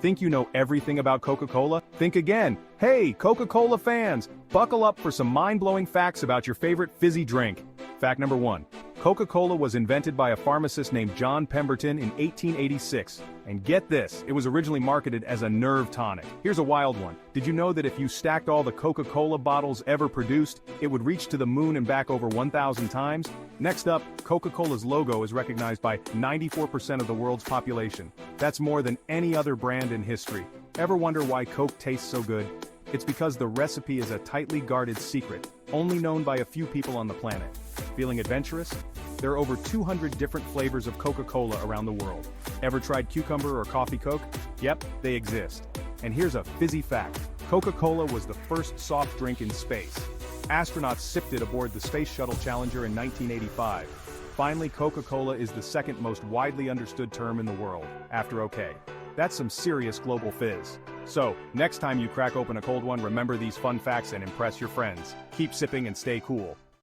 Think you know everything about Coca-Cola? Think again. Hey, Coca-Cola fans, buckle up for some mind-blowing facts about your favorite fizzy drink. Fact number 1. Coca-Cola was invented by a pharmacist named John Pemberton in 1886. And get this, it was originally marketed as a nerve tonic. Here's a wild one. Did you know that if you stacked all the Coca-Cola bottles ever produced, it would reach to the moon and back over 1,000 times? Next up, Coca-Cola's logo is recognized by 94% of the world's population. That's more than any other brand in history. Ever wonder why Coke tastes so good? It's because the recipe is a tightly guarded secret, only known by a few people on the planet. Feeling adventurous? There are over 200 different flavors of Coca-Cola around the world. Ever tried cucumber or coffee Coke? Yep, they exist. And here's a fizzy fact. Coca-Cola was the first soft drink in space. Astronauts sipped it aboard the Space Shuttle Challenger in 1985. Finally, Coca-Cola is the second most widely understood term in the world, after OK. That's some serious global fizz. So, next time you crack open a cold one, remember these fun facts and impress your friends. Keep sipping and stay cool.